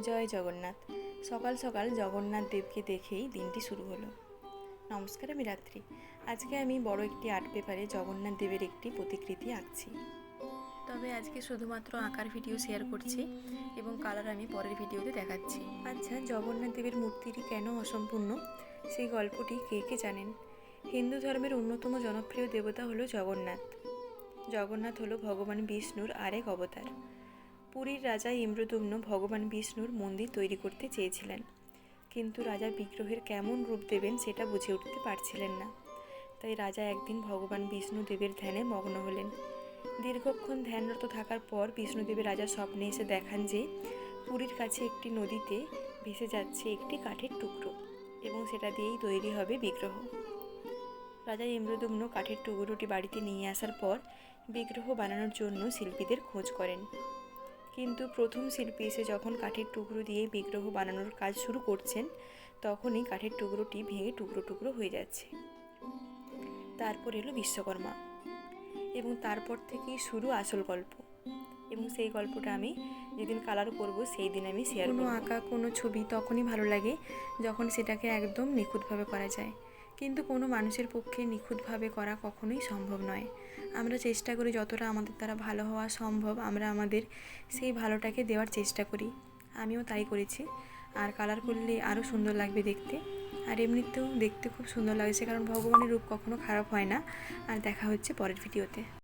জয় জগন্নাথ। সকাল সকাল জগন্নাথ দেবকে দেখেই দিনটি শুরু হলো। নমস্কার, আমি রাত্রি। আজকে আমি বড় একটি আর্ট পেপারে জগন্নাথ দেবের একটি প্রতিকৃতি আঁকছি। তবে আজকে শুধুমাত্র আঁকার ভিডিও শেয়ার করছি এবং কালার আমি পরের ভিডিওতে দেখাচ্ছি। আচ্ছা, জগন্নাথ দেবের মূর্তিটি কেন অসম্পূর্ণ সেই গল্পটি কে কে জানেন? হিন্দু ধর্মের অন্যতম জনপ্রিয় দেবতা হলো জগন্নাথ। জগন্নাথ হলো ভগবান বিষ্ণুর আরেক অবতার। পুরীর রাজা ইন্দ্রদ্যুম্ন ভগবান বিষ্ণুর মন্দির তৈরি করতে চেয়েছিলেন, কিন্তু রাজা বিগ্রহের কেমন রূপ দেবেন সেটা বুঝে উঠতে পারছিলেন না। তাই রাজা একদিন ভগবান বিষ্ণুদেবের ধ্যানে মগ্ন হলেন। দীর্ঘক্ষণ ধ্যানরত থাকার পর বিষ্ণুদেবের রাজা স্বপ্নে এসে দেখান যে পুরীর কাছে একটি নদীতে ভেসে যাচ্ছে একটি কাঠের টুকরো এবং সেটা দিয়েই তৈরি হবে বিগ্রহ। রাজা ইন্দ্রদ্যুম্ন কাঠের টুকরোটি বাড়িতে নিয়ে আসার পর বিগ্রহ বানানোর জন্য শিল্পীদের খোঁজ করেন। কিন্তু প্রথম শিল্পী এসে যখন কাঠের টুকরো দিয়ে বিগ্রহ বানানোর কাজ শুরু করছেন, তখনই কাঠের টুকরোটি ভেঙে টুকরো টুকরো হয়ে যাচ্ছে। তারপর এলো বিশ্বকর্মা এবং তারপর থেকেই শুরু আসল গল্প। এবং সেই গল্পটা আমি যেদিন কালার করব সেই দিন আমি শেয়ার করব। কোনো আঁকা কোনো ছবি তখনই ভালো লাগে যখন সেটাকে একদম নিখুঁতভাবে করা যায়, কিন্তু কোনো মানুষের পক্ষে নিখুঁতভাবে করা কখনোই সম্ভব নয়। আমরা চেষ্টা করি যতটা আমাদের দ্বারা ভালো হওয়া সম্ভব আমরা আমাদের সেই ভালোটাকে দেওয়ার চেষ্টা করি। আমিও তাই করেছি। আর কালার করলে আরও সুন্দর লাগবে দেখতে, আর এমনিতেও দেখতে খুব সুন্দর লাগছে, কারণ ভগবানের রূপ কখনো খারাপ হয় না। আর দেখা হচ্ছে পরের ভিডিওতে।